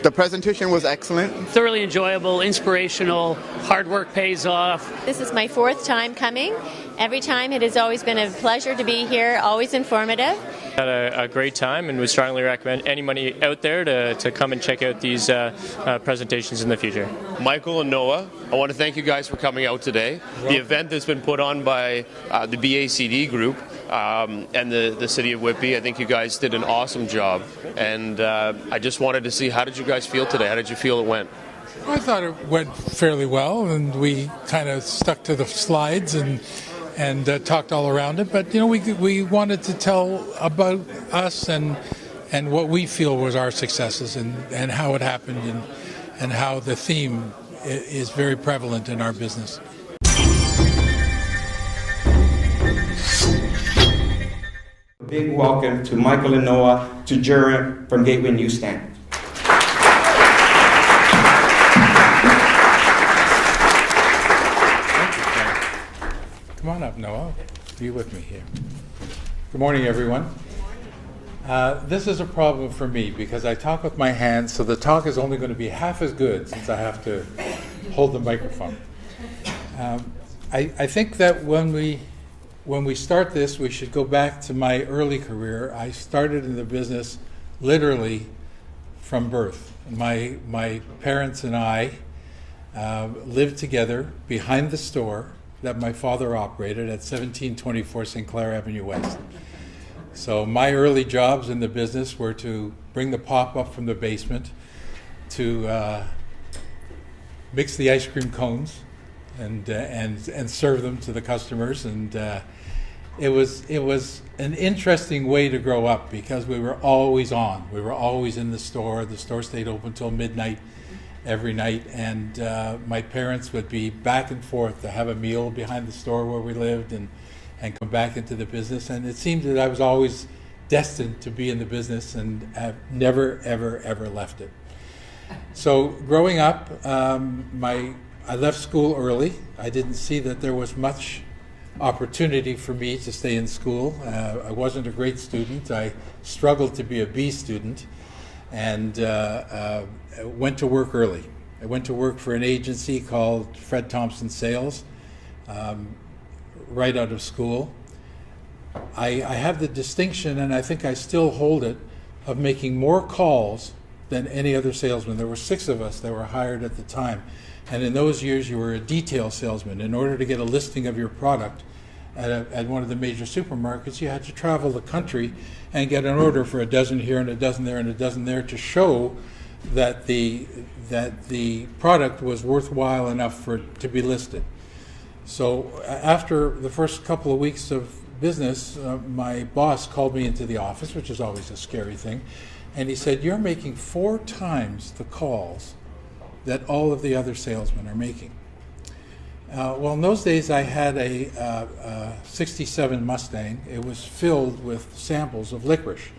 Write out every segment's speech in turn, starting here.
The presentation was excellent. Thoroughly enjoyable, inspirational, hard work pays off. This is my fourth time coming. Every time it has always been a pleasure to be here, always informative. Had a great time, and would strongly recommend anybody out there to come and check out these presentations in the future. Michael and Noah, I want to thank you guys for coming out today. The event that's been put on by the BACD group and the City of Whitby, I think you guys did an awesome job. And I just wanted to see, how did you guys feel today? How did you feel it went? I thought it went fairly well, and we kind of stuck to the slides and talked all around it. But we wanted to tell about us and what we feel was our successes and how it happened and how the theme is very prevalent in our business. Big welcome to Michael and Noah, to Jerem from Gateway Newstands. Come on up, Noah. Be with me here. Good morning, everyone. This is a problem for me because I talk with my hands, so the talk is only going to be half as good since I have to hold the microphone. I think that when we start this, we should go back to my early career. I started in the business literally from birth. My parents and I lived together behind the store that my father operated at 1724 St. Clair Avenue West. So my early jobs in the business were to bring the pop up from the basement, to mix the ice cream cones and serve them to the customers. And it was an interesting way to grow up because we were always on. We were always in the store. The store stayed open till midnight every night, and my parents would be back and forth to have a meal behind the store where we lived and come back into the business. And it seemed that I was always destined to be in the business and have never, ever, ever left it. So growing up, I left school early. I didn't see that there was much opportunity for me to stay in school. I wasn't a great student. I struggled to be a B student, and went to work early. I went to work for an agency called Fred Thompson Sales right out of school. I have the distinction, and I think I still hold it, of making more calls than any other salesman. There were 6 of us that were hired at the time. And in those years, you were a detail salesman. In order to get a listing of your product at one of the major supermarkets, you had to travel the country and get an order for a dozen here and a dozen there and a dozen there to show that the product was worthwhile enough to be listed. So after the first couple of weeks of business, my boss called me into the office, which is always a scary thing, and he said, "You're making 4 times the calls that all of the other salesmen are making." Well, in those days, I had a 67 Mustang. It was filled with samples of licorice.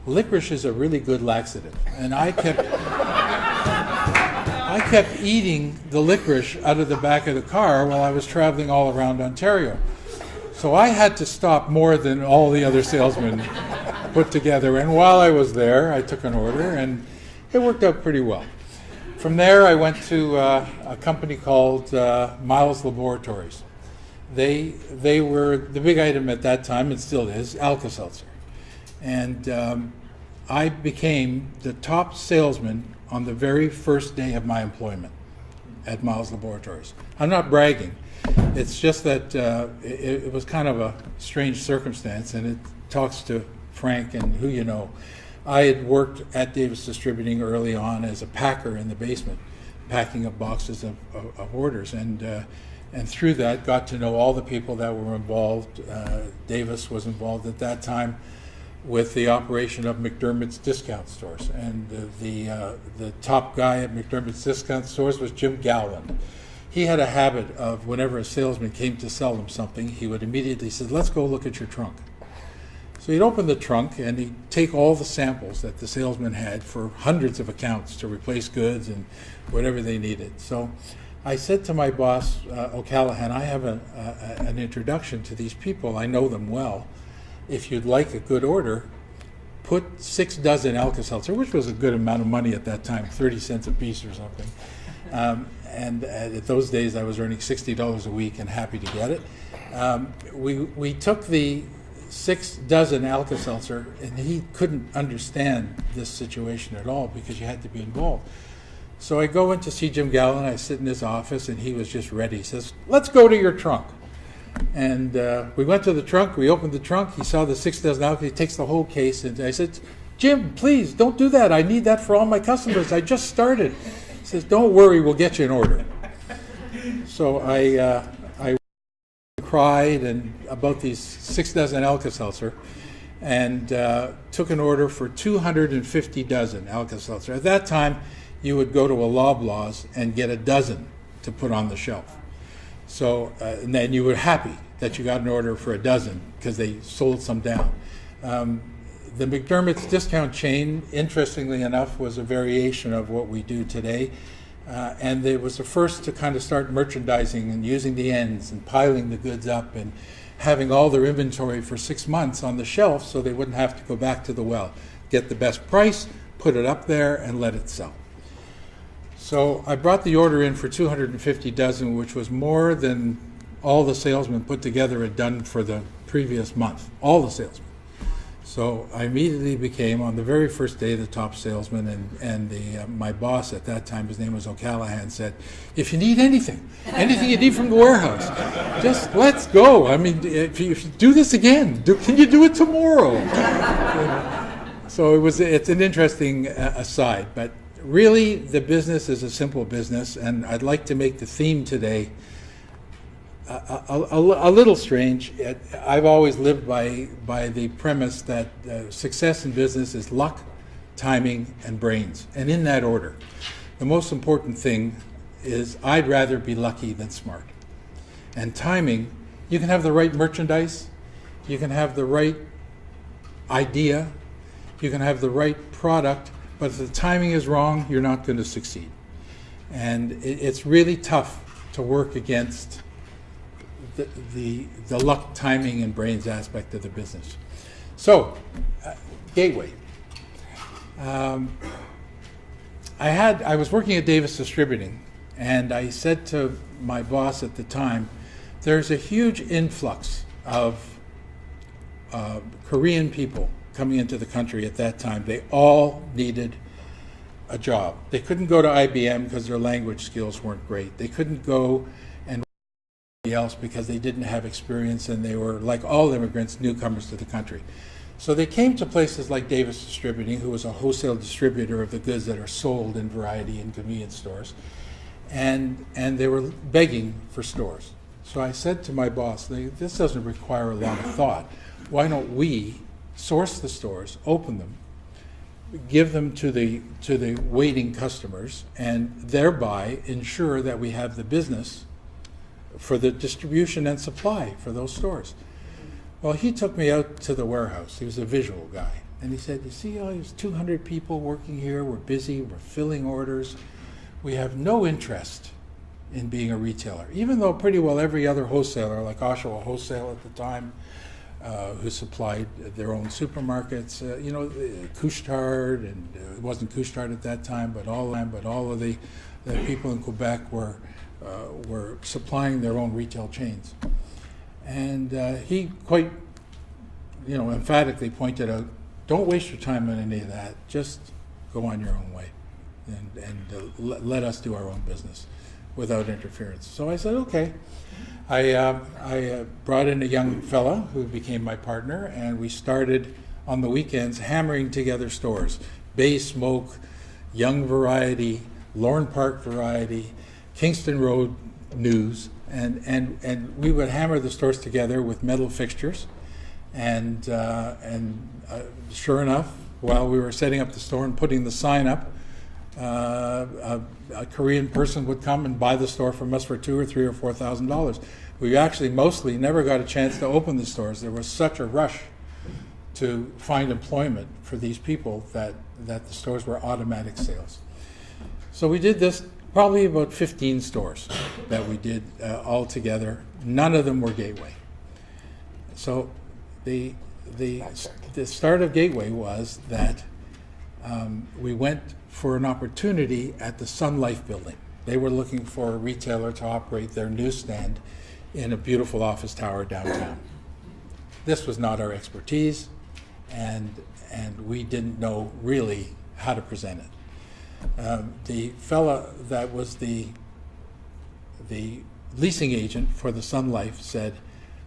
Licorice is a really good laxative, and I kept eating the licorice out of the back of the car while I was traveling all around Ontario. So I had to stop more than all the other salesmen put together. And while I was there, I took an order, and it worked out pretty well. From there, I went to a company called Miles Laboratories. They were the big item at that time, and still is, Alka-Seltzer. And I became the top salesman on the very first day of my employment at Miles Laboratories. I'm not bragging. It's just that it was kind of a strange circumstance, and it talks to Frank and who you know. I had worked at Davis Distributing early on as a packer in the basement, packing up boxes of orders, and through that got to know all the people that were involved. Davis was involved at that time with the operation of McDermott's discount stores, and the top guy at McDermott's discount stores was Jim Gowland. He had a habit of, whenever a salesman came to sell him something, he would immediately say, "Let's go look at your trunk." So he'd open the trunk and he'd take all the samples that the salesman had for hundreds of accounts to replace goods and whatever they needed. So I said to my boss, O'Callaghan, I have an introduction to these people. I know them well. If you'd like a good order, put 6 dozen Alka-Seltzer, which was a good amount of money at that time, 30 cents a piece or something. And at those days, I was earning $60 a week and happy to get it. We took the 6 dozen Alka-Seltzer, and he couldn't understand this situation at all because you had to be involved. So I go in to see Jim Gallen. I sit in his office, and he was just ready. He says, "Let's go to your trunk." And we went to the trunk. We opened the trunk. He saw the 6 dozen Alka. He takes the whole case, and I said, "Jim, please don't do that. I need that for all my customers. I just started." He says, "Don't worry, we'll get you an order." So I cried and about these 6 dozen Alka-Seltzer, and took an order for 250 dozen Alka-Seltzer. At that time, you would go to a Loblaws and get a dozen to put on the shelf. So, and then you were happy that you got an order for a dozen because they sold some down. The McDermott's discount chain, interestingly enough, was a variation of what we do today. And it was the first to kind of start merchandising and using the ends and piling the goods up and having all their inventory for 6 months on the shelf so they wouldn't have to go back to the well. Get the best price, put it up there, and let it sell. So I brought the order in for 250 dozen, which was more than all the salesmen put together had done for the previous month, all the salesmen. So I immediately became, on the very first day, the top salesman, and my boss at that time, his name was O'Callaghan, said, "If you need anything you need from the warehouse, just let's go. I mean, if you do this again, can you do it tomorrow?" So it's an interesting aside, but really the business is a simple business, and I'd like to make the theme today a little strange. I've always lived by the premise that success in business is luck, timing, and brains, and in that order. The most important thing is I'd rather be lucky than smart. And timing, you can have the right merchandise, you can have the right idea, you can have the right product, but if the timing is wrong, you're not going to succeed. And it's really tough to work against the luck, timing, and brains aspect of the business. So, Gateway. I was working at Davis Distributing, and I said to my boss at the time, there's a huge influx of Korean people coming into the country at that time. They all needed a job. They couldn't go to IBM because their language skills weren't great. They couldn't go and else because they didn't have experience, and they were, like all immigrants, newcomers to the country. So they came to places like Davis Distributing, who was a wholesale distributor of the goods that are sold in variety in convenience stores, and they were begging for stores. So I said to my boss, this doesn't require a lot of thought. Why don't we source the stores, open them, give them to the waiting customers, and thereby ensure that we have the business for the distribution and supply for those stores. Well, he took me out to the warehouse. He was a visual guy. And he said, "You see, there's 200 people working here. We're busy. We're filling orders. We have no interest in being a retailer." Even though pretty well every other wholesaler, like Oshawa Wholesale at the time, who supplied their own supermarkets, Couche-Tard, and it wasn't Couche-Tard at that time, but all of the people in Quebec were supplying their own retail chains. And he quite, emphatically pointed out, don't waste your time on any of that. Just go on your own way and let us do our own business without interference. So I said, okay. I brought in a young fella who became my partner, and we started on the weekends hammering together stores. Bay Smoke, Young Variety, Lorne Park Variety, Kingston Road News, and we would hammer the stores together with metal fixtures, and sure enough, while we were setting up the store and putting the sign up, a Korean person would come and buy the store from us for $2,000 or $3,000 or $4,000. We actually mostly never got a chance to open the stores. There was such a rush to find employment for these people that the stores were automatic sales. So we did this, probably about 15 stores that we did all together. None of them were Gateway. So the the start of Gateway was that we went for an opportunity at the Sun Life building. They were looking for a retailer to operate their newsstand in a beautiful office tower downtown. This was not our expertise, and we didn't know really how to present it. The fella that was the leasing agent for the Sun Life said,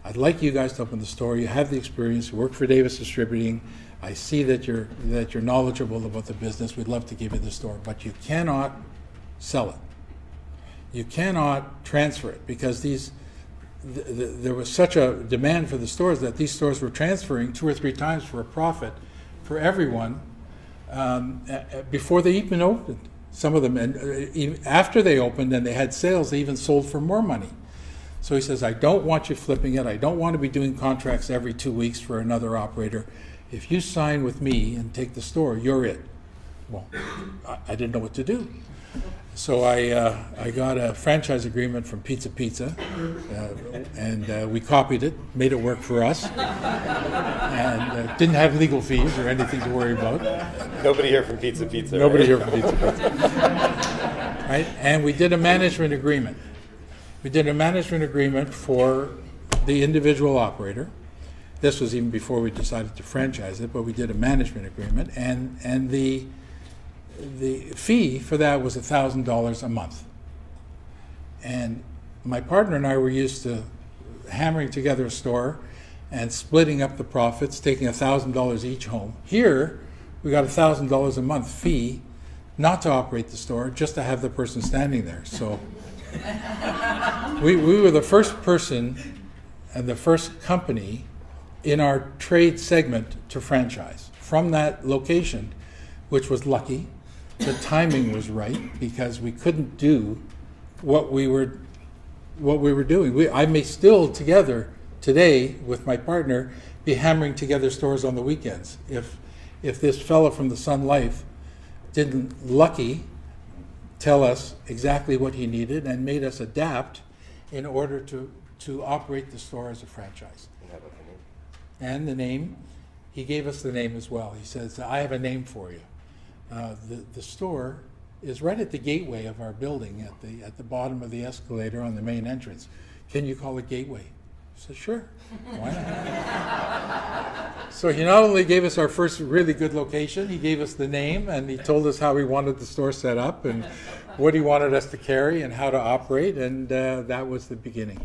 "I'd like you guys to open the store. You have the experience. You work for Davis Distributing. I see that you're knowledgeable about the business. We'd love to give you the store, but you cannot sell it. You cannot transfer it, because there was such a demand for the stores that these stores were transferring 2 or 3 times for a profit for everyone before they even opened. Some of them, and even after they opened and they had sales, they even sold for more money. So he says, I don't want you flipping it. I don't want to be doing contracts every 2 weeks for another operator. If you sign with me and take the store, you're it." Well, I didn't know what to do. So I got a franchise agreement from Pizza, and we copied it, made it work for us, and didn't have legal fees or anything to worry about. Nobody here from Pizza. Nobody right? here from Pizza. Right? And we did a management agreement. We did a management agreement for the individual operator. This was even before we decided to franchise it, but we did a management agreement, and the fee for that was $1,000 a month. And my partner and I were used to hammering together a store and splitting up the profits, taking $1,000 each home. Here, we got $1,000 a month fee, not to operate the store, just to have the person standing there. So we were the first person and the first company in our trade segment to franchise from that location, which was lucky. The timing was right, because we couldn't do what we were doing. I may still together today with my partner be hammering together stores on the weekends. If this fellow from the Sun Life didn't tell us exactly what he needed and made us adapt in order to operate the store as a franchise. And how about the name? And the name, he gave us the name as well. He says, "I have a name for you." The store is right at the gateway of our building, at the bottom of the escalator on the main entrance. "Can you call it Gateway?" I said, "Sure, why not?" So he not only gave us our first really good location, he gave us the name, and he told us how he wanted the store set up and what he wanted us to carry and how to operate, and that was the beginning.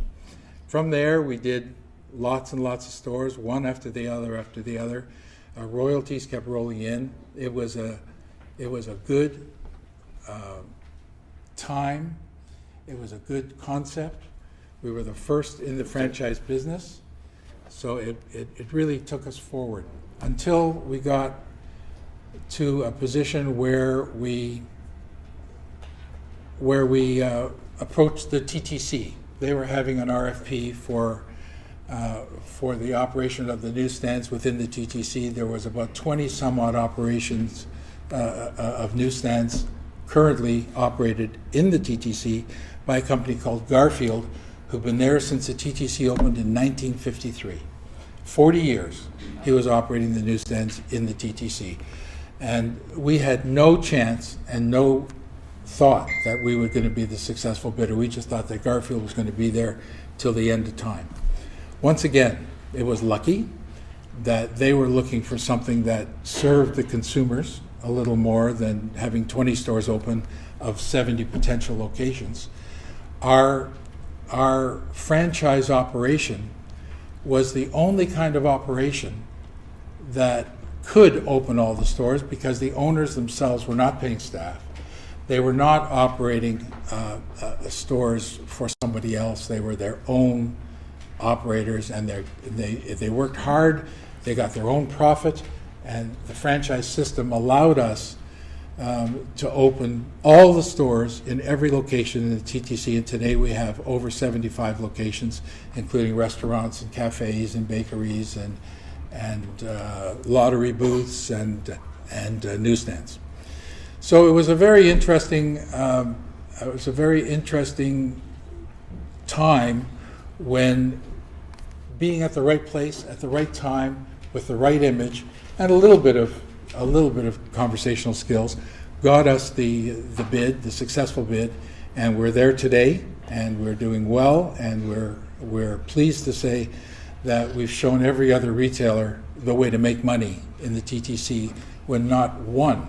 From there, we did lots and lots of stores, one after the other after the other. Our royalties kept rolling in. It was a good time. It was a good concept. We were the first in the franchise business, so it really took us forward until we got to a position where we approached the TTC. They were having an RFP for the operation of the newsstands within the TTC. There was about 20 some odd operations of newsstands currently operated in the TTC by a company called Garfield, who've been there since the TTC opened in 1953. 40 years he was operating the newsstands in the TTC. And we had no chance and no thought that we were going to be the successful bidder. We just thought that Garfield was going to be there till the end of time. Once again, it was lucky that they were looking for something that served the consumers a little more than having 20 stores open of 70 potential locations. Our franchise operation was the only kind of operation that could open all the stores, because the owners themselves were not paying staff. They were not operating stores for somebody else. They were their own operators, and they worked hard. They got their own profit, and the franchise system allowed us to open all the stores in every location in the TTC, and today we have over 75 locations, including restaurants and cafes and bakeries and lottery booths and newsstands. So it was a very interesting time when being at the right place at the right time with the right image and a little bit of conversational skills, got us the bid, the successful bid, and we're there today, and we're doing well, and we're pleased to say that we've shown every other retailer the way to make money in the TTC when not one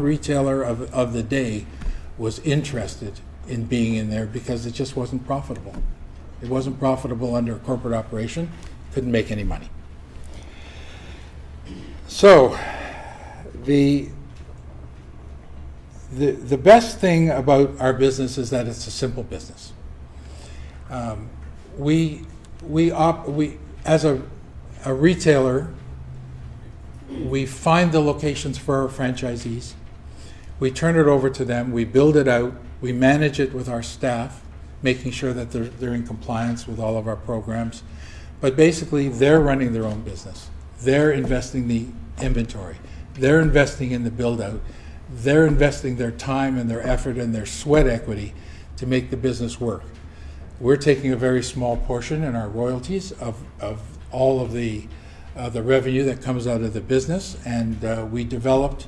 retailer of the day was interested in being in there because it just wasn't profitable. It wasn't profitable under a corporate operation, couldn't make any money. So the best thing about our business is that it's a simple business. We as a retailer, we find the locations for our franchisees. We turn it over to them. We build it out. We manage it with our staff, making sure that they're in compliance with all of our programs. But basically, they're running their own business. They're investing the inventory. They're investing in the build-out. They're investing their time and their effort and their sweat equity to make the business work. We're taking a very small portion in our royalties of all of the revenue that comes out of the business, and we developed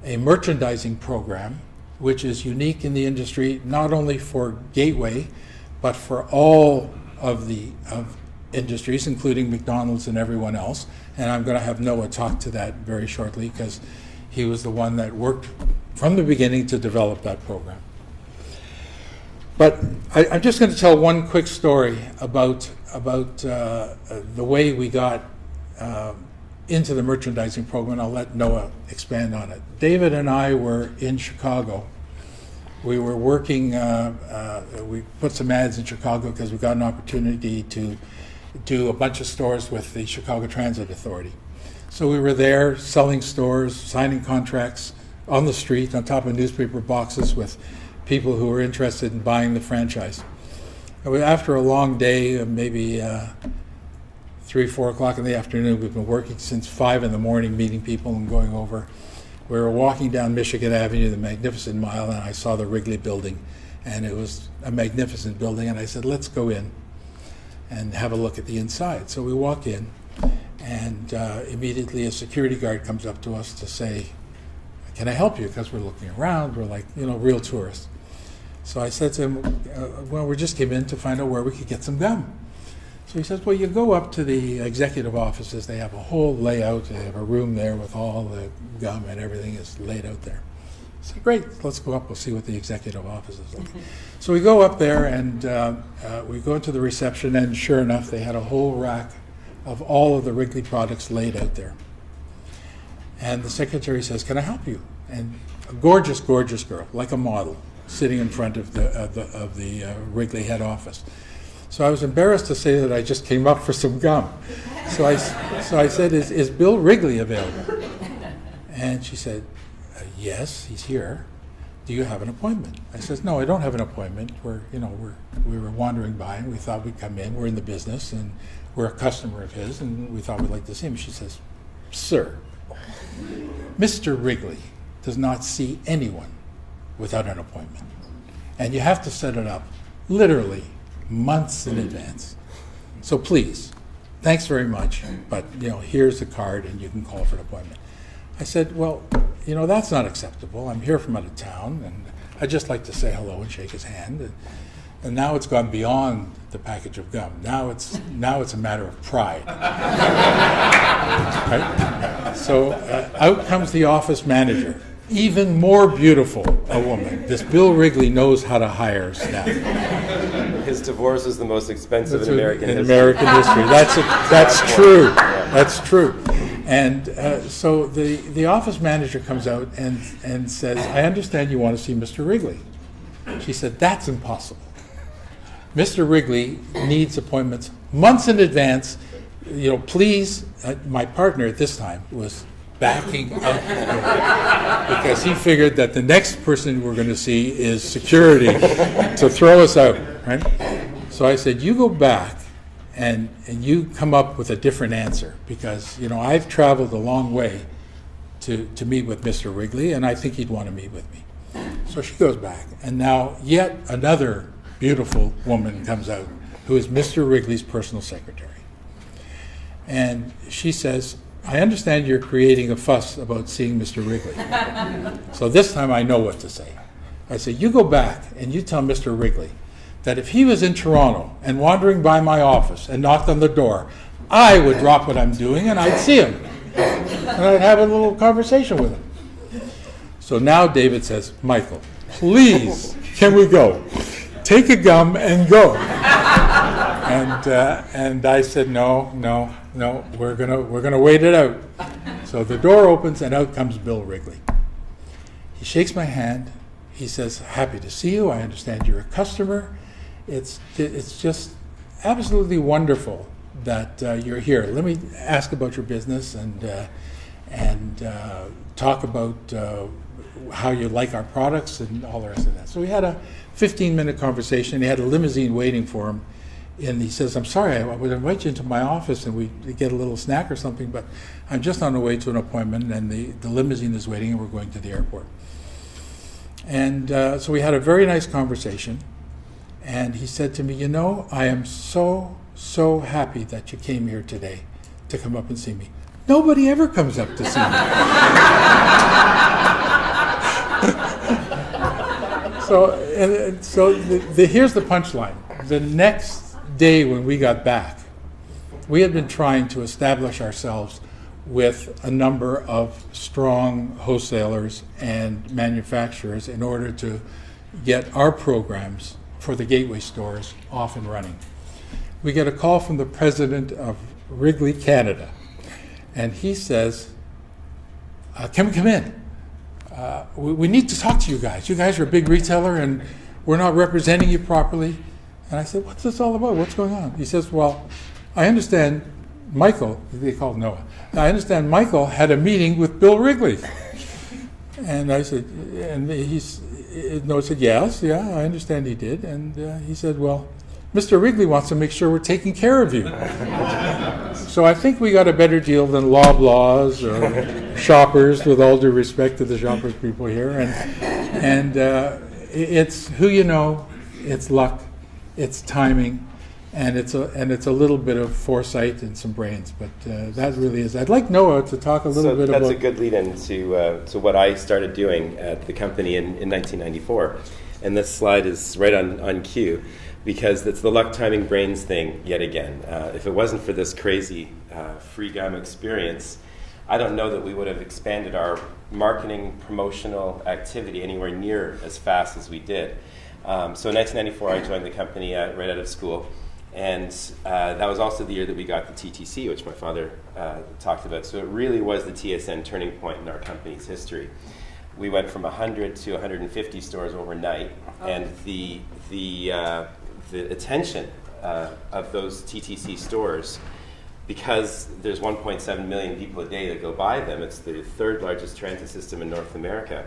a merchandising program which is unique in the industry, not only for Gateway, but for all of industries, including McDonald's and everyone else. And I'm going to have Noah talk to that very shortly, because he was the one that worked from the beginning to develop that program. But I'm just going to tell one quick story about the way we got into the merchandising program. I'll let Noah expand on it. David and I were in Chicago. We were working, we put some ads in Chicago because we got an opportunity to do a bunch of stores with the Chicago Transit Authority. So we were there selling stores, signing contracts on the street, on top of newspaper boxes with people who were interested in buying the franchise. And after a long day, maybe 3, 4 o'clock in the afternoon, we've been working since 5 in the morning, meeting people and going over. We were walking down Michigan Avenue, the Magnificent Mile, and I saw the Wrigley building. And it was a magnificent building, and I said, let's go in and have a look at the inside. So we walk in, and immediately a security guard comes up to us to say, can I help you? Because we're looking around, we're like, real tourists. So I said to him, well, we just came in to find out where we could get some gum. So he says, well, you go up to the executive offices. They have a whole layout. They have a room there with all the gum and everything is laid out there. I said, great, let's go up. We'll see what the executive office is like. So we go up there, and we go into the reception, and sure enough, they had a whole rack of all of the Wrigley products laid out there. And the secretary says, can I help you? And a gorgeous, gorgeous girl, like a model, sitting in front of the Wrigley head office. So I was embarrassed to say that I just came up for some gum. So I said, is Bill Wrigley available? And she said, yes, he's here. Do you have an appointment? I said, no, I don't have an appointment. We were wandering by, and we thought we'd come in. We're in the business, and we're a customer of his, and we thought we'd like to see him. She says, sir, Mr. Wrigley does not see anyone without an appointment. And you have to set it up literally months in advance. So please, thanks very much, but here's the card and you can call for an appointment. I said, well, that's not acceptable. I'm here from out of town, and I'd just like to say hello and shake his hand. And now it's gone beyond the package of gum. Now it's a matter of pride. Right? So out comes the office manager, even more beautiful a woman. This Bill Wrigley knows how to hire staff. His divorce is the most expensive in American history. American history. That's true. That's true. And so the office manager comes out and says, I understand you want to see Mr. Wrigley. She said, that's impossible. Mr. Wrigley needs appointments months in advance. Please, my partner at this time was backing out because he figured that the next person we're going to see is security to throw us out, right? So I said, you go back and you come up with a different answer, because I've traveled a long way to meet with Mr. Wrigley, and I think he'd want to meet with me. So she goes back, and now yet another beautiful woman comes out who is Mr. Wrigley's personal secretary. And she says, I understand you're creating a fuss about seeing Mr. Wrigley. So this time I know what to say. I say, you go back and you tell Mr. Wrigley that if he was in Toronto and wandering by my office and knocked on the door, I would drop what I'm doing and I'd see him. And I'd have a little conversation with him. So now David says, Michael, please, can we go? Take a gum and go. And I said, no, we're gonna wait it out. So the door opens and out comes Bill Wrigley. He shakes my hand. He says, happy to see you. I understand you're a customer. It's just absolutely wonderful that you're here. Let me ask about your business and talk about how you like our products and all the rest of that. So we had a 15-minute conversation. He had a limousine waiting for him. And he says, I'm sorry, I would invite you into my office and we get a little snack or something, but I'm just on the way to an appointment and the limousine is waiting and we're going to the airport. And so we had a very nice conversation. And he said to me, you know, I am so happy that you came here today to come up and see me. Nobody ever comes up to see me. So here's the punchline. The next day when we got back, we had been trying to establish ourselves with a number of strong wholesalers and manufacturers in order to get our programs for the Gateway stores off and running. We get a call from the president of Wrigley Canada, and he says, can we come in? We need to talk to you guys. You guys are a big retailer and we're not representing you properly. And I said, what's this all about? What's going on? He says, well, I understand Michael, they called Noah, I understand Michael had a meeting with Bill Wrigley. And I said, and Noah said, yes, yeah, I understand he did. And he said, well, Mr. Wrigley wants to make sure we're taking care of you. So I think we got a better deal than Loblaws or Shoppers, with all due respect to the Shoppers people here. And it's who you know, it's luck, it's timing, and it's a little bit of foresight and some brains. But that really is. I'd like Noah to talk a little bit about. That's a good lead-in to what I started doing at the company in 1994, and this slide is right on cue, because it's the luck, timing, brains thing yet again. If it wasn't for this crazy free gum experience, I don't know that we would have expanded our marketing promotional activity anywhere near as fast as we did. So in 1994, I joined the company right out of school, and that was also the year that we got the TTC, which my father talked about. So it really was the TSN turning point in our company's history. We went from 100 to 150 stores overnight, and the attention of those TTC stores, because there's 1.7 million people a day that go by them, it's the third largest transit system in North America.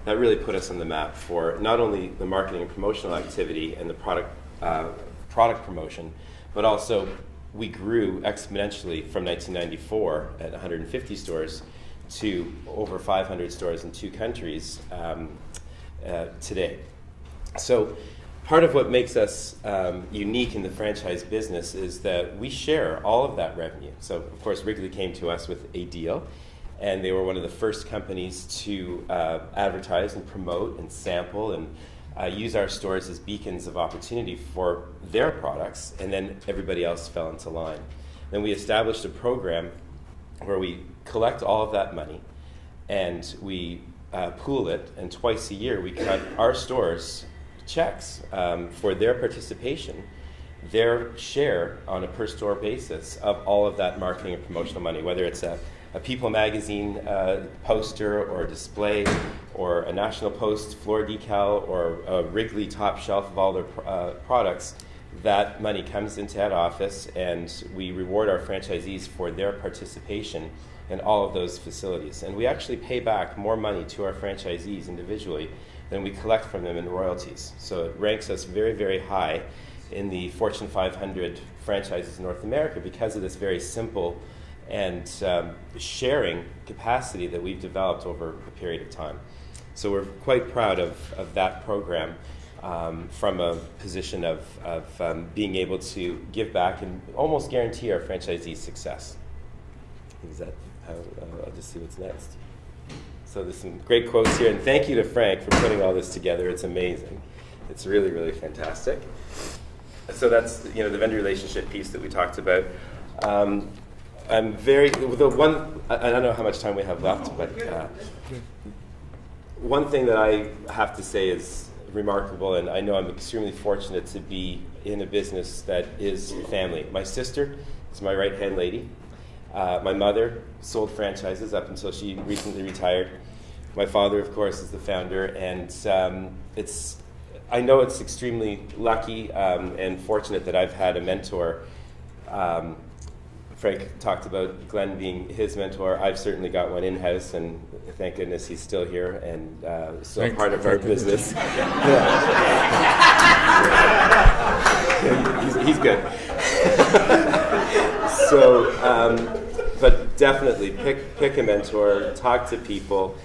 That really put us on the map for not only the marketing and promotional activity and the product promotion, but also we grew exponentially from 1994 at 150 stores to over 500 stores in 2 countries today. So part of what makes us unique in the franchise business is that we share all of that revenue. So of course Wrigley came to us with a deal, and they were one of the first companies to advertise and promote and sample and use our stores as beacons of opportunity for their products, and then everybody else fell into line. Then we established a program where we collect all of that money and we pool it, and twice a year we cut our stores checks for their participation, their share on a per store basis of all of that marketing and promotional money, whether it's a People magazine poster or display, or a National Post floor decal, or a Wrigley top shelf of all their products. That money comes into head office, and we reward our franchisees for their participation in all of those facilities. And we actually pay back more money to our franchisees individually than we collect from them in royalties. So it ranks us very, very high in the Fortune 500 franchises in North America because of this very simple and sharing capacity that we've developed over a period of time. So we're quite proud of that program from a position of being able to give back and almost guarantee our franchisees' success. Is that I'll just see what's next. So there's some great quotes here, and thank you to Frank for putting all this together. It's amazing. It's really, really fantastic. So that's the vendor relationship piece that we talked about. I'm very I don't know how much time we have left, but one thing that I have to say is remarkable, and I know I'm extremely fortunate to be in a business that is family. My sister is my right-hand lady. My mother sold franchises up until she recently retired. My father, of course, is the founder, and I know it's extremely lucky and fortunate that I've had a mentor. Frank talked about Glenn being his mentor. I've certainly got one in-house, and thank goodness he's still here and still part of our business. He's good. So, but definitely pick a mentor, talk to people,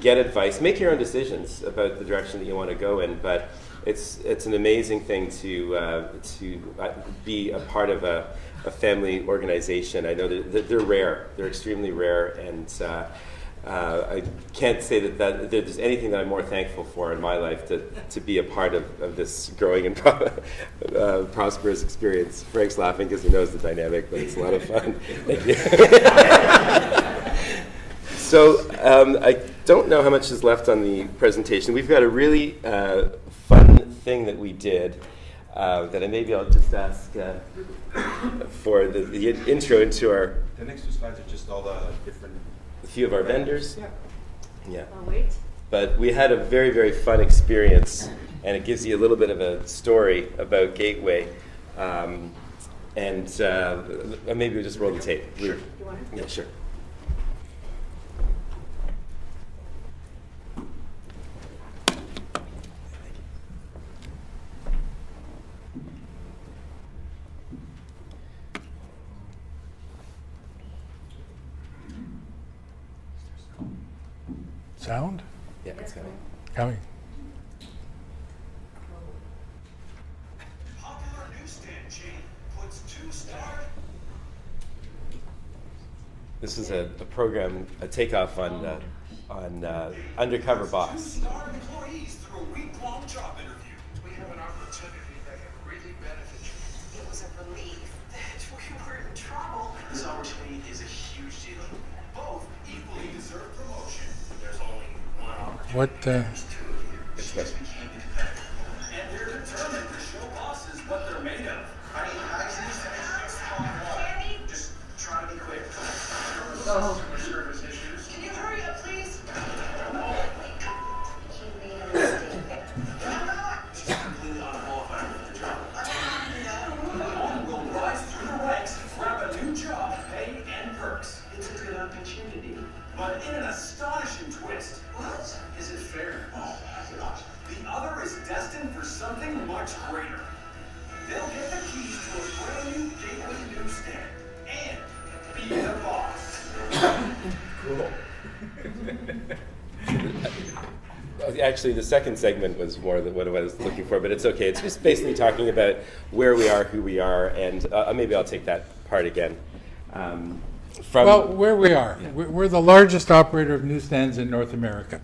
get advice, make your own decisions about the direction that you want to go in. But it's an amazing thing to be a part of a family organization. I know that they're rare. They're extremely rare, and I can't say that there's anything that I'm more thankful for in my life to be a part of this growing and prosperous experience. Frank's laughing because he knows the dynamic, but it's a lot of fun. Thank you. So I don't know how much is left on the presentation. We've got a really fun thing that we did that maybe I'll just ask for the intro into our... The next two slides are just all the different... A few of our vendors. Yeah. Oh, wait. But we had a very, very fun experience, and it gives you a little bit of a story about Gateway. And maybe we'll just roll the tape. Sure. You want it? Yeah, sure. Sound? Yeah, it's coming. Coming. Popular newsstand chain puts 2-star. This is a program, a takeoff on Undercover Boss. 2-star employees through a week-long job interview. We have an opportunity that can really benefit you. It was a relief that we were in trouble. This opportunity is a huge deal. Both equally deserve promotion. There's only one opportunity. What? It's good. And they're determined to show bosses what they're made of. Just try to be quick. Service issues. Can you hurry up, please? He made a mistake. She's completely unqualified for the job. Will rise through the ranks, grab a new job, pay and perks. It's a good opportunity. But in an astonishing twist. What? Is it fair? Oh, gosh. The other is destined for something much greater. They'll get the keys to a brand new Gateway Newstand and be the boss. Cool. Actually, the second segment was more than what I was looking for, but it's okay. It's just basically talking about where we are, who we are, and maybe I'll take that part again. Where we are. Yeah. We're the largest operator of newsstands in North America.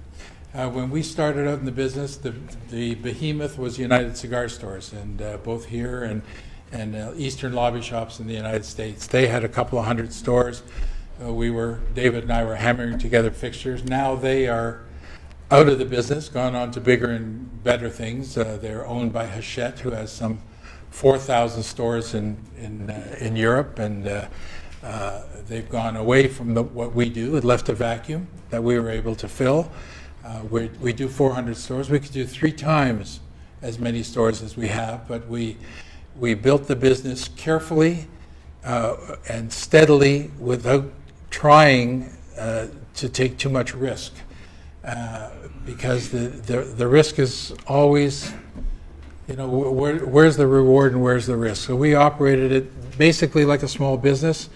When we started out in the business, the behemoth was United Cigar Stores, and both here and Eastern Lobby Shops in the United States. They had a couple of hundred stores. David and I were hammering together fixtures. Now they are out of the business, gone on to bigger and better things. They're owned by Hachette, who has some 4,000 stores in Europe, and they've gone away from what we do. It left a vacuum that we were able to fill. We do 400 stores. We could do 3 times as many stores as we have, but we built the business carefully and steadily without trying to take too much risk, because the risk is always, where's the reward and where's the risk? So we operated it basically like a small business,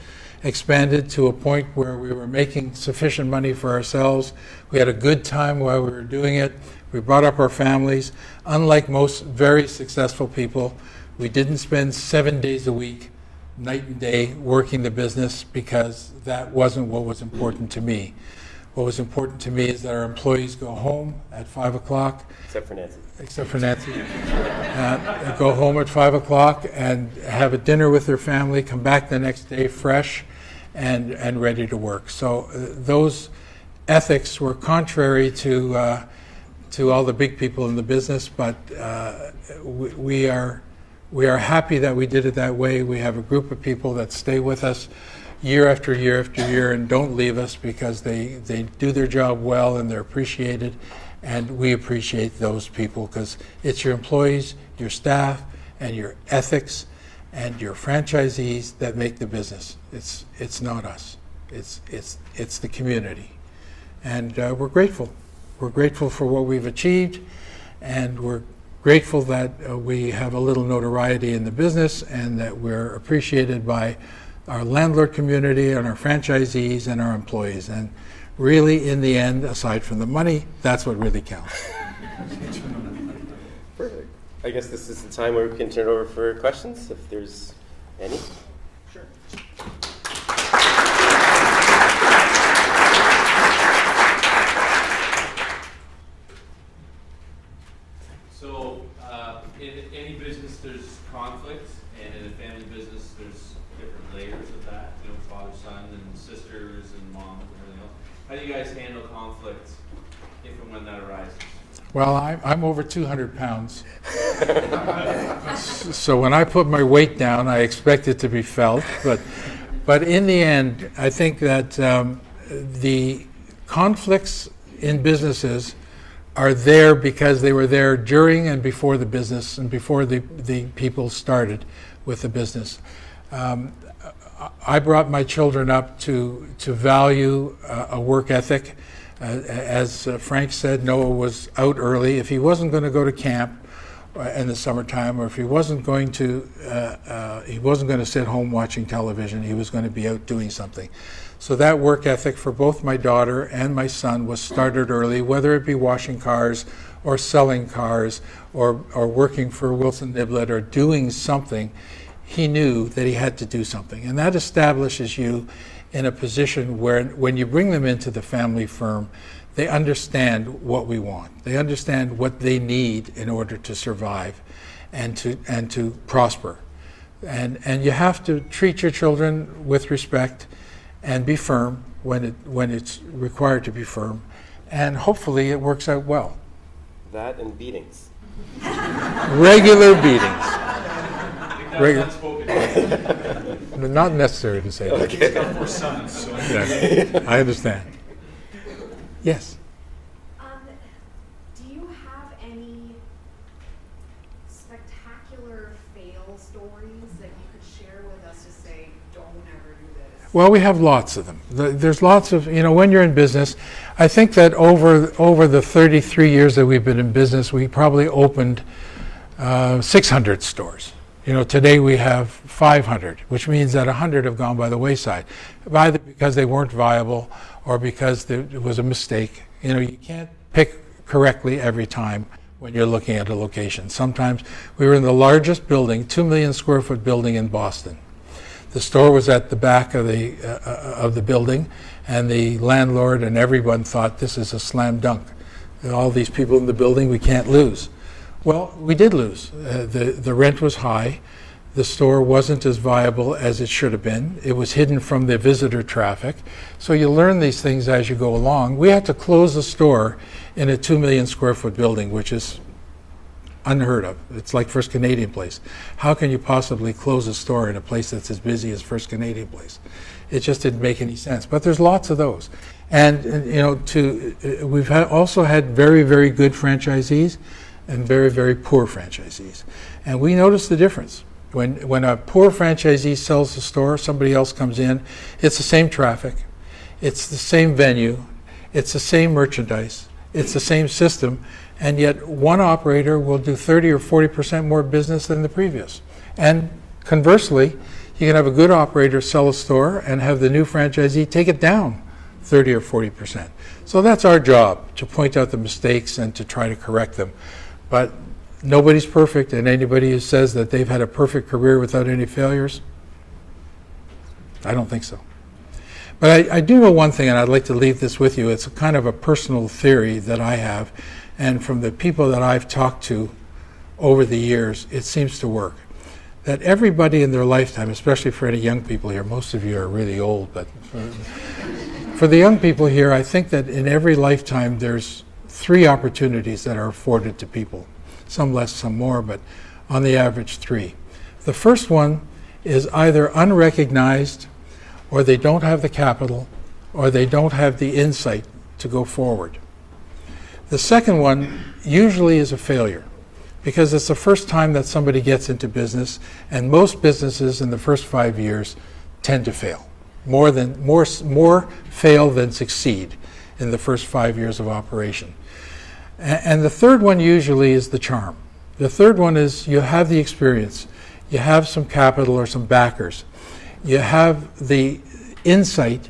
expanded to a point where we were making sufficient money for ourselves. We had a good time while we were doing it. We brought up our families. Unlike most very successful people, we didn't spend 7 days a week night and day working the business because that wasn't what was important to me. What was important to me is that our employees go home at 5 o'clock. Except for Nancy. Except for Nancy. Go home at 5 o'clock and have a dinner with their family, come back the next day fresh and ready to work. So those ethics were contrary to all the big people in the business, but we are happy that we did it that way. We have a group of people that stay with us year after year after year and don't leave us because they do their job well and they're appreciated, and we appreciate those people because it's your employees, your staff, and your ethics and your franchisees that make the business. It's not us. It's the community, and we're grateful. We're grateful for what we've achieved, and we're grateful that we have a little notoriety in the business and that we're appreciated by our landlord community and our franchisees and our employees. And really, in the end, aside from the money, that's what really counts. Perfect. I guess this is the time where we can turn it over for questions, if there's any. Sure. So, in any business, there's conflict, and in a family business, there's different layers of that. You know, father, son, and sisters, and mom, and everything else. How do you guys handle conflict if and when that arises? Well, I'm over 200 pounds. So when I put my weight down, I expect it to be felt. But in the end, I think that the conflicts in businesses are there because they were there during and before the business and before the people started with the business. I brought my children up to value a work ethic. As Frank said, Noah was out early. If he wasn't going to go to camp in the summertime, or if he wasn't going to sit home watching television, he was going to be out doing something. So that work ethic for both my daughter and my son was started early, whether it be washing cars or selling cars or working for Wilson Niblett or doing something. He knew that he had to do something. And that establishes you in a position where when you bring them into the family firm, they understand what we want. They understand what they need in order to survive and to prosper. And you have to treat your children with respect and be firm when it's required to be firm. And hopefully it works out well. That and beatings. Regular beatings. Not necessary to say that. Okay. For sons, so. Yeah, I understand. Yes. Do you have any spectacular fail stories that you could share with us to say, don't ever do this? Well, we have lots of them. There's lots of, when you're in business, I think that over the 33 years that we've been in business, we probably opened 600 stores. Today we have 500, which means that 100 have gone by the wayside, either because they weren't viable or because there was a mistake. You can't pick correctly every time when you're looking at a location. Sometimes we were in the largest building, 2 million square foot building in Boston. The store was at the back of the building, and the landlord and everyone thought this is a slam dunk. All these people in the building, we can't lose. Well, we did lose. The rent was high. The store wasn't as viable as it should have been. It was hidden from the visitor traffic. So you learn these things as you go along. We had to close the store in a 2 million square foot building, which is unheard of. It's like First Canadian Place. How can you possibly close a store in a place that's as busy as First Canadian Place? It just didn't make any sense. But there's lots of those. And we've also had very, very good franchisees and very, very poor franchisees. And we notice the difference. When a poor franchisee sells the store, somebody else comes in, it's the same traffic, it's the same venue, it's the same merchandise, it's the same system, and yet one operator will do 30 or 40% more business than the previous. And conversely, you can have a good operator sell a store and have the new franchisee take it down 30 or 40%. So that's our job, to point out the mistakes and to try to correct them. But nobody's perfect, and anybody who says that they've had a perfect career without any failures, I don't think so. But I do know one thing, and I'd like to leave this with you. It's a kind of a personal theory that I have, and from the people that I've talked to over the years, it seems to work. That everybody in their lifetime, especially for any young people here, most of you are really old, but for the young people here, I think that in every lifetime there's 3 opportunities that are afforded to people. Some less, some more, but on the average 3. The first one is either unrecognized, or they don't have the capital, or they don't have the insight to go forward. The second one usually is a failure, because it's the first time that somebody gets into business, and most businesses in the first 5 years tend to fail. More fail than succeed in the first 5 years of operation. And the third one usually is the charm. The third one is you have the experience, you have some capital or some backers, you have the insight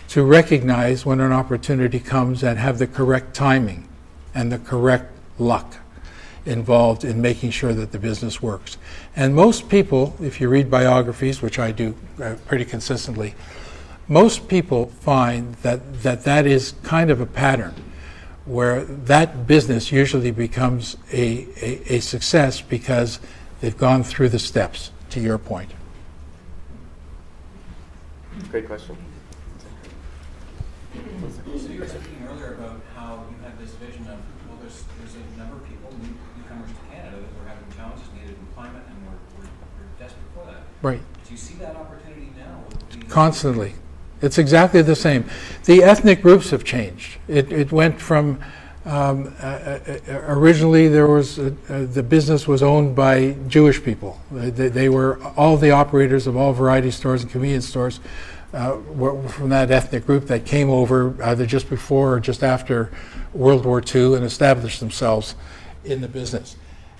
to recognize when an opportunity comes and have the correct timing and the correct luck involved in making sure that the business works. And most people, if you read biographies, which I do pretty consistently, most people find that is kind of a pattern where that business usually becomes a success because they've gone through the steps, to your point. Great question. So you were speaking earlier about how you had this vision of, well, there's a number of people, newcomers to Canada, that were having challenges, needed employment, and we're desperate for that. Right. Do you see that opportunity now? Constantly. It's exactly the same. The ethnic groups have changed. It went from originally there was the business was owned by Jewish people. They were all the operators of all variety stores and convenience stores were from that ethnic group that came over either just before or just after World War II and established themselves in the business.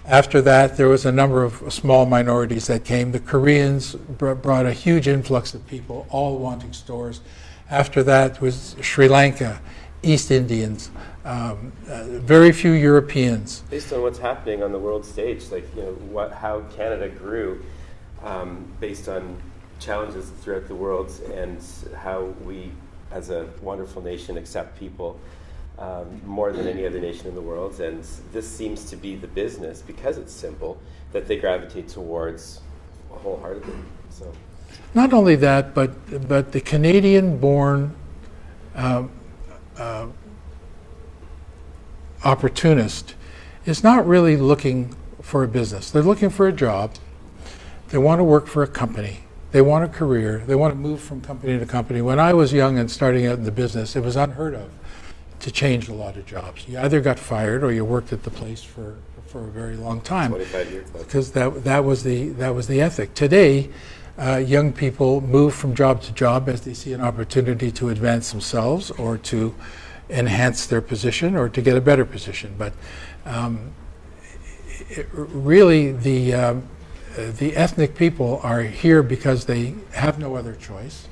After that, there was a number of small minorities that came. The Koreans brought a huge influx of people, all wanting stores. After that was Sri Lanka, East Indians, very few Europeans. Based on what's happening on the world stage, like how Canada grew, based on challenges throughout the world, and how we, as a wonderful nation, accept people more than any other nation in the world, and this seems to be the business, because it's simple, that they gravitate towards wholeheartedly. So, not only that, but the Canadian-born opportunist is not really looking for a business. They're looking for a job. They want to work for a company. They want a career. They want to move from company to company. When I was young and starting out in the business, it was unheard of to change a lot of jobs. You either got fired or you worked at the place for a very long time. 25 years. Because that was the ethic. Today, young people move from job to job as they see an opportunity to advance themselves or to enhance their position or to get a better position. But really, the ethnic people are here because they have no other choice.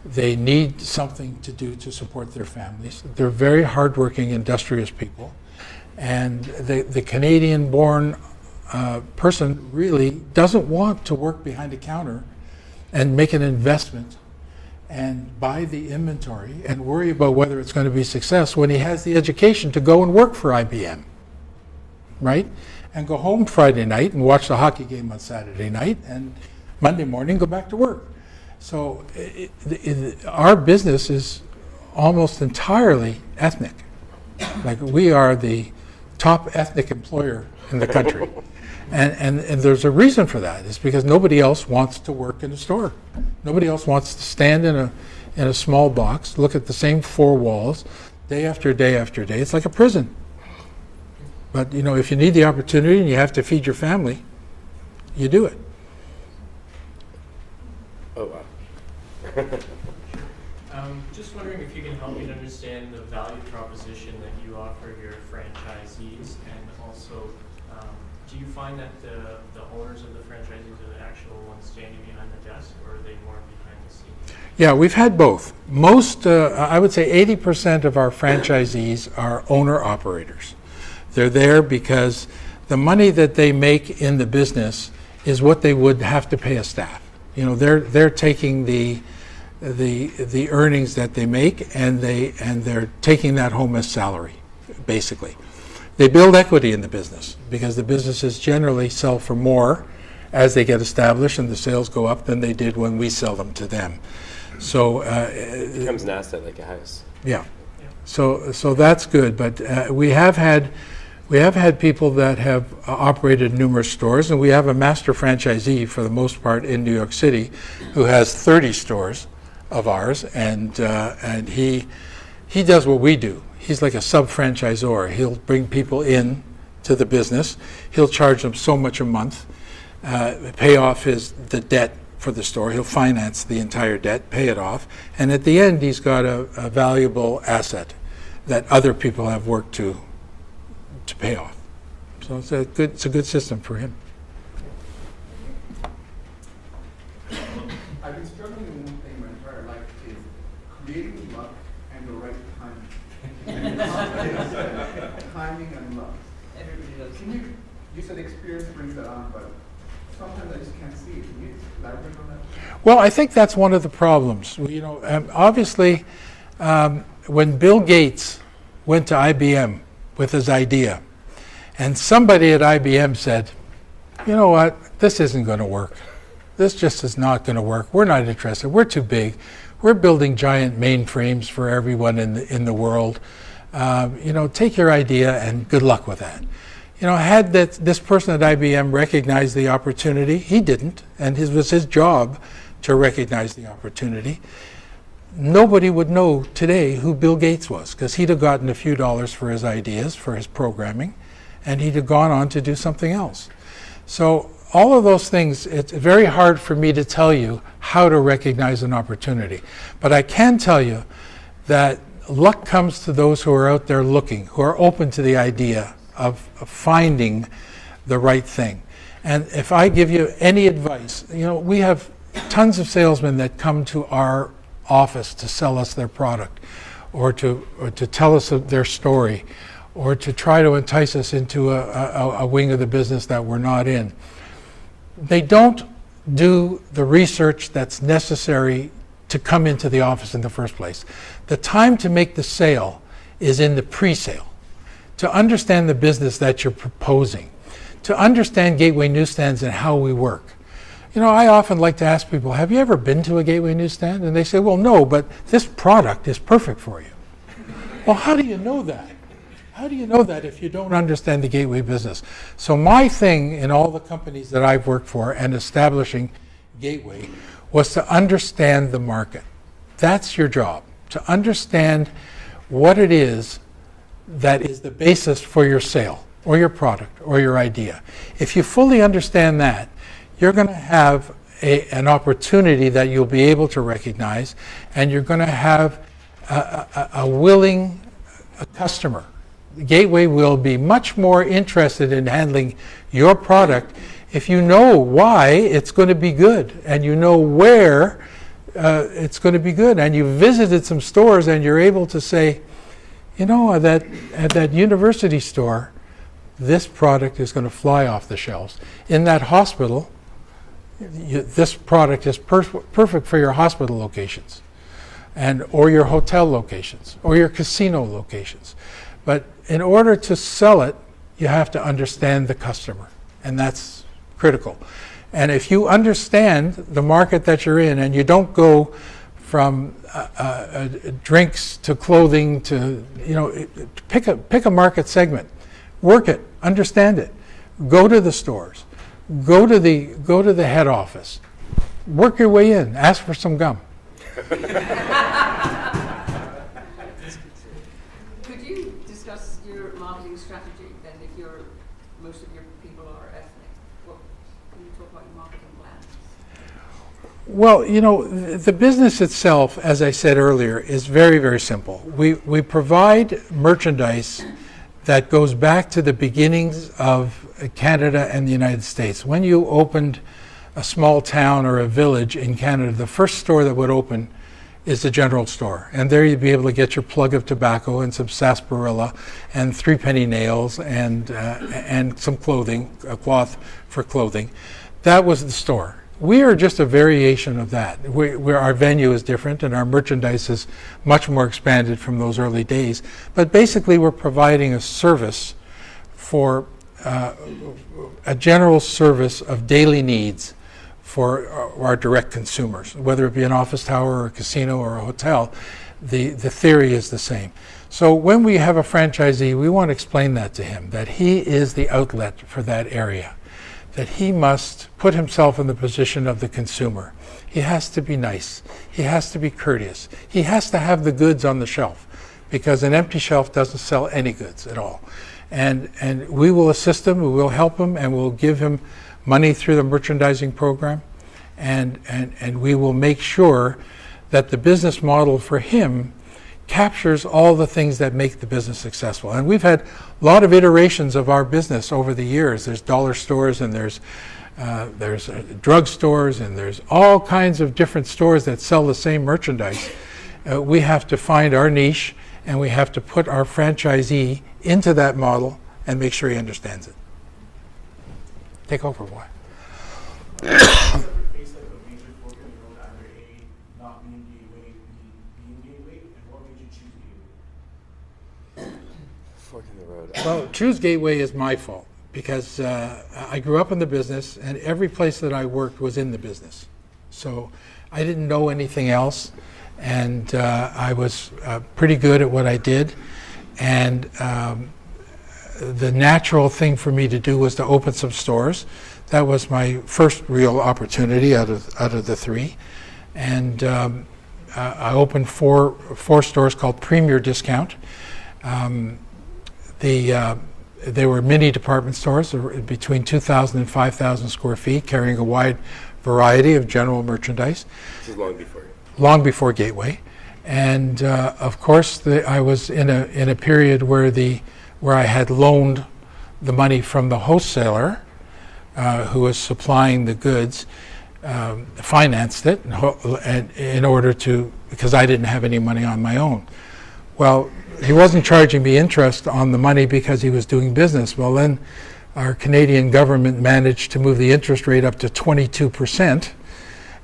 They need something to do to support their families. They're very hardworking, industrious people. And the Canadian-born person really doesn't want to work behind a counter and make an investment and buy the inventory and worry about whether it's going to be a success when he has the education to go and work for IBM, right? And go home Friday night and watch the hockey game on Saturday night, and Monday morning go back to work. So our business is almost entirely ethnic. Like, we are the top ethnic employer in the country. And there's a reason for that. It's because nobody else wants to work in a store. Nobody else wants to stand in a small box, look at the same 4 walls, day after day after day. It's like a prison. But if you need the opportunity and you have to feed your family, you do it. Oh, wow. Just wondering if you can help me to understand the value proposition that you offer your franchisees, and also do you find that the owners of the franchisees are the actual ones standing behind the desk, or are they more behind the scenes? Yeah, we've had both. Most, I would say 80% of our franchisees are owner-operators. They're there because the money that they make in the business is what they would have to pay a staff. They're taking the the earnings that they make, and they're taking that home as salary, basically. They build equity in the business because the businesses generally sell for more as they get established and the sales go up than they did when we sell them to them. So it becomes an asset like a house. Yeah. So that's good. But we have had people that have operated numerous stores, and we have a master franchisee for the most part in New York City who has 30 stores of ours, and he does what we do. He's like a sub-franchisor. He'll bring people in to the business. He'll charge them so much a month, pay off the debt for the store. He'll finance the entire debt, pay it off, and at the end he's got a valuable asset that other people have worked to pay off. So it's a good system for him. I've been struggling with one thing my entire life is creating luck and the right timing. Timing and luck. Everybody does. You said experience brings that on, but sometimes I just can't see it. Can you elaborate on that? Well, I think that's one of the problems. Obviously, when Bill Gates went to IBM with his idea, and somebody at IBM said, you know what, this isn't going to work. This just is not going to work. We're not interested. We're too big. We're building giant mainframes for everyone in the world. Take your idea and good luck with that. Had this person at IBM recognized the opportunity, he didn't, and it was his job to recognize the opportunity. Nobody would know today who Bill Gates was, because he'd have gotten a few dollars for his ideas, for his programming, and he'd have gone on to do something else. So all of those things, it's very hard for me to tell you how to recognize an opportunity. But I can tell you that luck comes to those who are out there looking, who are open to the idea of finding the right thing. And if I give you any advice, we have tons of salesmen that come to our office to sell us their product, or to tell us their story, or to try to entice us into a wing of the business that we're not in. They don't do the research that's necessary to come into the office in the first place. The time to make the sale is in the pre-sale. To understand the business that you're proposing, to understand Gateway Newstands and how we work. I often like to ask people, have you ever been to a Gateway Newsstand? And they say, well, no, but this product is perfect for you. Well, how do you know that? How do you know that if you don't understand the Gateway business? So my thing in all the companies that I've worked for and establishing Gateway was to understand the market. That's your job, to understand what it is that is the basis for your sale or your product or your idea. If you fully understand that, you're going to have an opportunity that you'll be able to recognize, and you're going to have a willing customer. Gateway will be much more interested in handling your product if you know why it's going to be good, and you know where it's going to be good, and you visited some stores and you're able to say, at that university store, this product is going to fly off the shelves. In that hospital, this product is perfect for your hospital locations, or your hotel locations, or your casino locations. But in order to sell it, you have to understand the customer, and that's critical. And if you understand the market that you're in, and you don't go from drinks to clothing to, pick a market segment, work it, understand it, go to the stores, go to the head office, work your way in, ask for some gum. Could you discuss your marketing strategy then, if most of your people are ethnic? Can you talk about your marketing plans? Well, the business itself, as I said earlier, is very, very simple. We provide merchandise that goes back to the beginnings of Canada and the United States. When you opened a small town or a village in Canada, the first store that would open is the general store. And there you'd be able to get your plug of tobacco and some sarsaparilla and 3-penny nails and some clothing, a cloth for clothing. That was the store. We are just a variation of that. Where our venue is different and our merchandise is much more expanded from those early days. But basically, we're providing a service for a general service of daily needs for our direct consumers, whether it be an office tower or a casino or a hotel. The theory is the same. So when we have a franchisee, we want to explain that to him, that he is the outlet for that area, that he must put himself in the position of the consumer. He has to be nice. He has to be courteous. He has to have the goods on the shelf, because an empty shelf doesn't sell any goods at all. And we will assist him, we will help him, and we'll give him money through the merchandising program, and we will make sure that the business model for him captures all the things that make the business successful. And we've had a lot of iterations of our business over the years. There's dollar stores, and there's drug stores, and there's all kinds of different stores that sell the same merchandise. We have to find our niche, and we have to put our franchisee into that model and make sure he understands it. Take over, boy. Well, choose Gateway is my fault, because I grew up in the business, and every place that I worked was in the business. So I didn't know anything else, and I was pretty good at what I did. And the natural thing for me to do was to open some stores. That was my first real opportunity out of the three. And I opened four stores called Premier Discount. They were mini department stores between 2,000 and 5,000 square feet, carrying a wide variety of general merchandise. This is long before you. Long before Gateway. And of course, I was in a period where I had loaned the money from the wholesaler who was supplying the goods, financed it in order to, because I didn't have any money on my own. Well, he wasn't charging me interest on the money because he was doing business. Well, then our Canadian government managed to move the interest rate up to 22%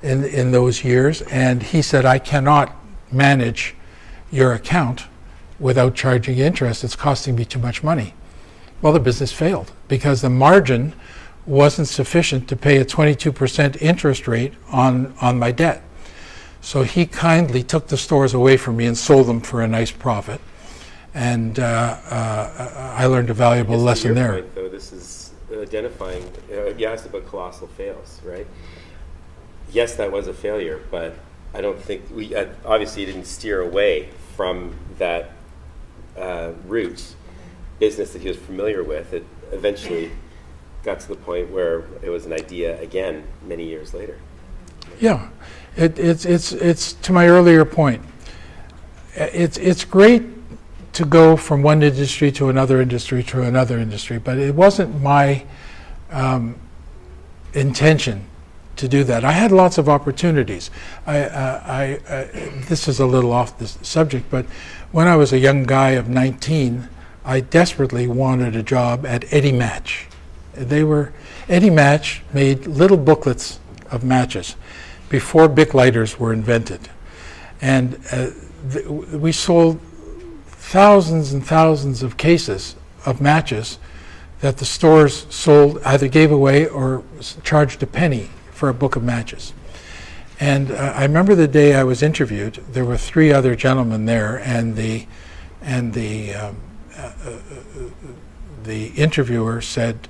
in those years, and he said, I cannot manage your account without charging interest. It's costing me too much money. Well, the business failed because the margin wasn't sufficient to pay a 22% interest rate on my debt. So he kindly took the stores away from me and sold them for a nice profit. And I learned a valuable lesson there. Point, though, this is identifying, you asked about colossal fails, right? Yes, that was a failure, but I don't think we obviously didn't steer away from that route business that he was familiar with. It eventually got to the point where it was an idea again many years later. Yeah, it's to my earlier point. It's great to go from one industry to another industry to another industry, but it wasn't my intention to do that. I had lots of opportunities. This is a little off the subject, but when I was a young guy of 19, I desperately wanted a job at Eddie Match. Eddie Match made little booklets of matches before Bic lighters were invented. And we sold thousands and thousands of cases of matches that the stores sold, either gave away or charged a penny for a book of matches. And I remember the day I was interviewed, there were three other gentlemen there, and the interviewer said,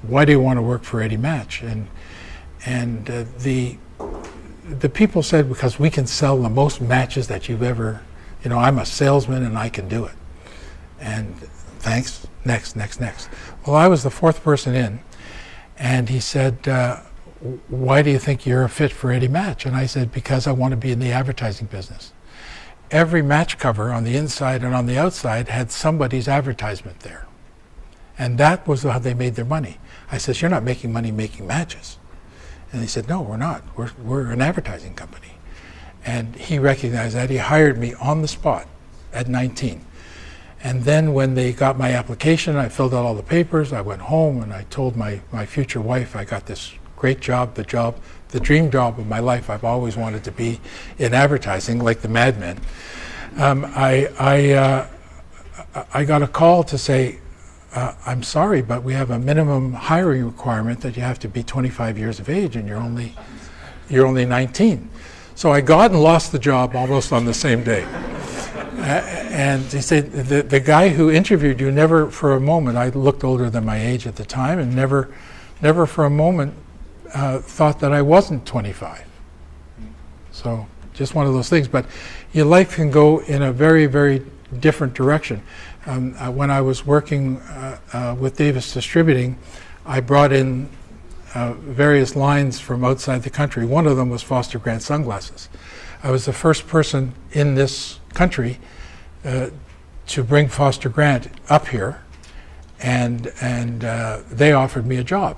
why do you want to work for Eddie Match? And the people said, because we can sell the most matches that you've ever, I'm a salesman and I can do it. And thanks, next. Well, I was the fourth person in, and he said, why do you think you're a fit for Eddie Match? And I said, because I want to be in the advertising business. Every match cover on the inside and on the outside had somebody's advertisement there. And that was how they made their money. I said, you're not making money making matches. And he said, no, we're not. We're an advertising company. And he recognized that. He hired me on the spot at 19. And then when they got my application, I filled out all the papers. I went home and I told my future wife I got this great job, the dream job of my life. I've always wanted to be in advertising, like the Mad Men. I got a call to say, I'm sorry, but we have a minimum hiring requirement that you have to be 25 years of age, and you're only 19. So I got and lost the job almost on the same day. And he said, the guy who interviewed you never for a moment, I looked older than my age at the time, and never for a moment thought that I wasn't 25. So just one of those things. But your life can go in a very, very different direction. When I was working with Davis Distributing, I brought in various lines from outside the country. One of them was Foster Grant sunglasses. I was the first person in this country to bring Foster Grant up here, and they offered me a job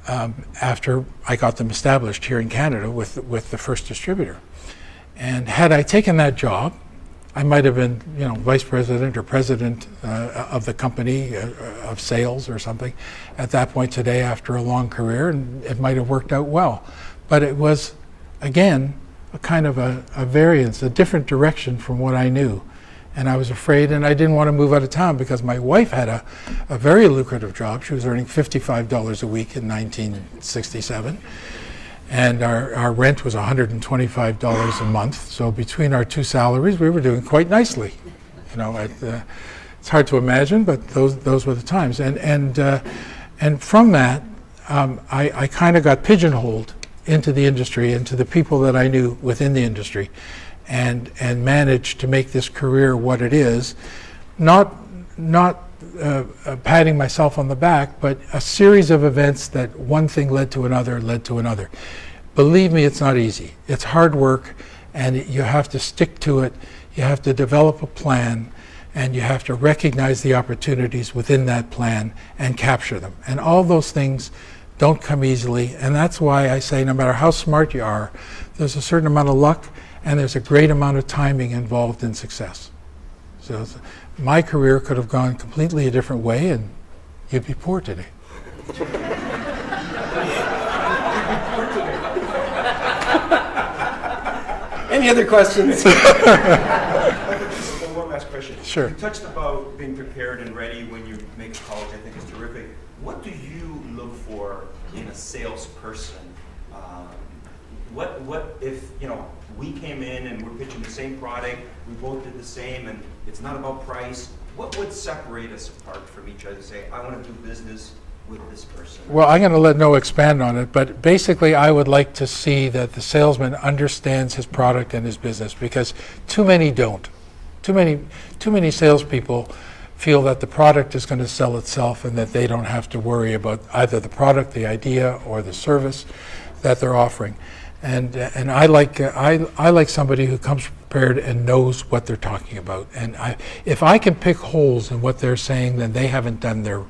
after I got them established here in Canada with the first distributor. And had I taken that job, I might have been, vice president or president of the company of sales or something at that point today after a long career, and it might have worked out well. But it was, again, a kind of a variance, a different direction from what I knew. And I was afraid, and I didn't want to move out of town because my wife had a very lucrative job. She was earning $55 a week in 1967. And our rent was $125 a month. So between our two salaries, we were doing quite nicely. It's hard to imagine, but those were the times. And from that, I kind of got pigeonholed into the industry, into the people that I knew within the industry, and managed to make this career what it is. Not patting myself on the back, but a series of events that one thing led to another. Believe me, it's not easy. It's hard work, and you have to stick to it. You have to develop a plan, and you have to recognize the opportunities within that plan and capture them. And all those things don't come easily, and that's why I say no matter how smart you are, there's a certain amount of luck, and there's a great amount of timing involved in success. So my career could have gone completely a different way, and you'd be poor today. Any other questions? One last question. Sure. You touched about being prepared and ready when you make a call, which I think is terrific. What do you look for in a salesperson? What if we came in and we're pitching the same product, we both did the same, and it's not about price? What would separate us apart from each other? Say, I want to do business with this person. Well, I'm going to let Noah expand on it, but basically I would like to see that the salesman understands his product and his business, because too many don't. Too many salespeople feel that the product is going to sell itself and that they don't have to worry about either the product, the idea, or the service that they're offering. And I like somebody who comes prepared and knows what they're talking about. And if I can pick holes in what they're saying, then they haven't done their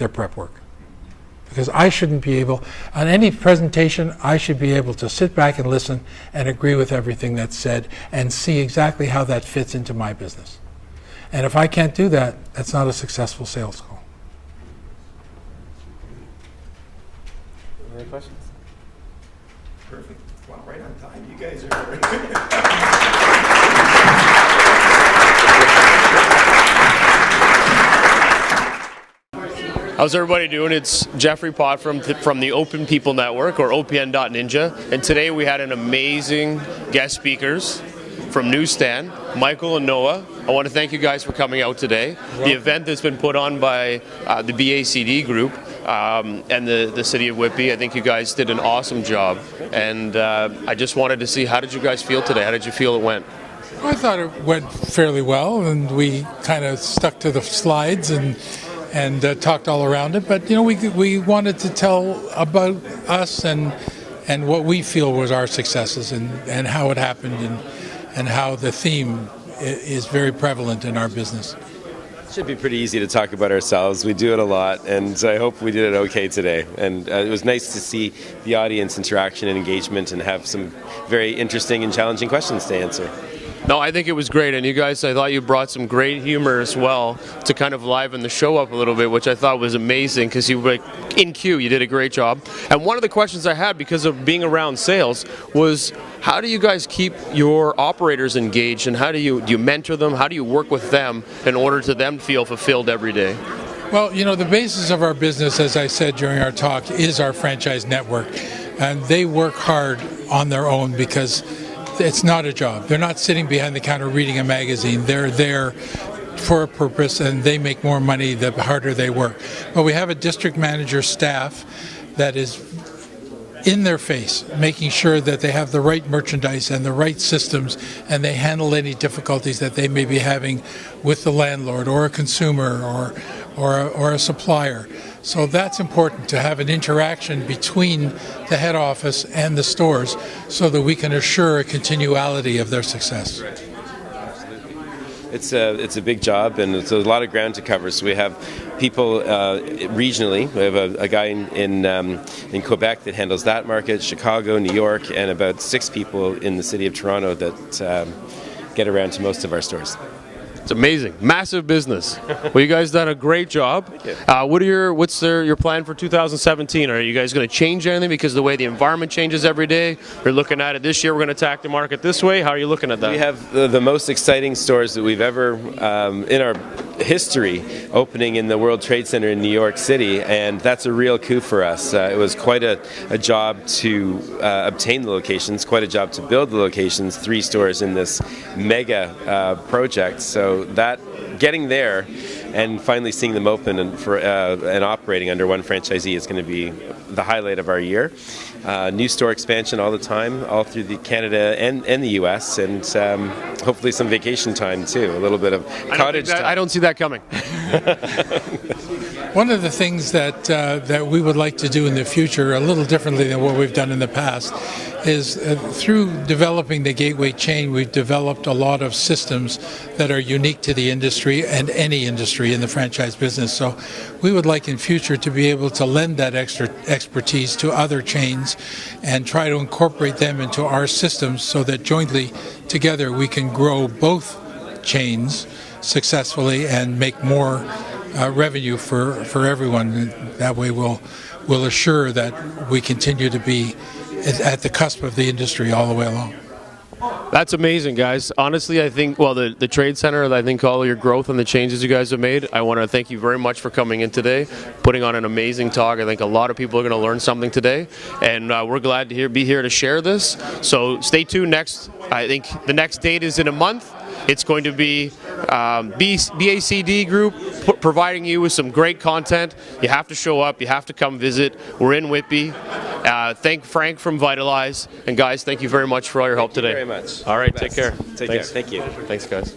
prep work. Because I shouldn't be able, on any presentation, I should be able to sit back and listen and agree with everything that's said and see exactly how that fits into my business. And if I can't do that, that's not a successful sales call. Any questions? Perfect. Wow, right on time. You guys are... How's everybody doing? It's Jeffrey Pott from the Open People Network, or OPN.Ninja, and today we had an amazing guest speakers from Newsstand, Michael and Noah. I want to thank you guys for coming out today. The event that's been put on by the BACD group and the City of Whitby. I think you guys did an awesome job, and I just wanted to see, how did you guys feel today? How did you feel it went? I thought it went fairly well, and we kind of stuck to the slides and talked all around it. But we wanted to tell about us and what we feel was our successes and how it happened and how the theme is very prevalent in our business. It should be pretty easy to talk about ourselves. We do it a lot, and I hope we did it okay today. And it was nice to see the audience interaction and engagement and have some very interesting and challenging questions to answer. No, I think it was great, and you guys, I thought you brought some great humor as well to kind of liven the show up a little bit, which I thought was amazing because you were like, in queue, you did a great job. And one of the questions I had because of being around sales was, how do you guys keep your operators engaged, and how do you mentor them? How do you work with them in order to them feel fulfilled every day? Well, you know, the basis of our business, as I said during our talk, is our franchise network. And they work hard on their own because it's not a job. They're not sitting behind the counter reading a magazine. They're there for a purpose, and they make more money the harder they work. But we have a district manager staff that is in their face, making sure that they have the right merchandise and the right systems, and they handle any difficulties that they may be having with the landlord or a consumer or a supplier. So that's important, to have an interaction between the head office and the stores so that we can assure a continuality of their success. It's a big job, and it's a lot of ground to cover. So we have people regionally. We have a guy in Quebec that handles that market, Chicago, New York, and about 6 people in the city of Toronto that get around to most of our stores. It's amazing. Massive business. Well, you guys done a great job. Thank you. What's your plan for 2017? Are you guys going to change anything because of the way the environment changes every day? You're looking at it this year, we're going to attack the market this way. How are you looking at that? We have the most exciting stores that we've ever, in our history, opening in the World Trade Center in New York City, and that's a real coup for us. It was quite a job to obtain the locations, quite a job to build the locations, 3 stores in this mega project. So that getting there and finally seeing them open and operating under one franchisee is going to be the highlight of our year. New store expansion all the time, all through Canada and the U.S., and hopefully some vacation time too, a little bit of cottage time. I don't see that coming. One of the things that we would like to do in the future, a little differently than what we've done in the past, is through developing the Gateway chain, we've developed a lot of systems that are unique to the industry and any industry in the franchise business. So we would like in future to be able to lend that extra expertise to other chains and try to incorporate them into our systems so that jointly together we can grow both chains successfully and make more revenue for everyone. That way we'll assure that we continue to be at the cusp of the industry all the way along. That's amazing, guys. Honestly, I think, well, the Trade Center, I think all your growth and the changes you guys have made, I want to thank you very much for coming in today, putting on an amazing talk. I think a lot of people are going to learn something today, and we're glad to be here to share this. So stay tuned next. I think the next date is in a month. It's going to be BACD Group providing you with some great content. You have to show up. You have to come visit. We're in Whitby. Thank Frank from Vitalize. And guys, thank you very much for all your help today. Thank you very much. All right, take care. Take care. Thank you. Thanks, guys.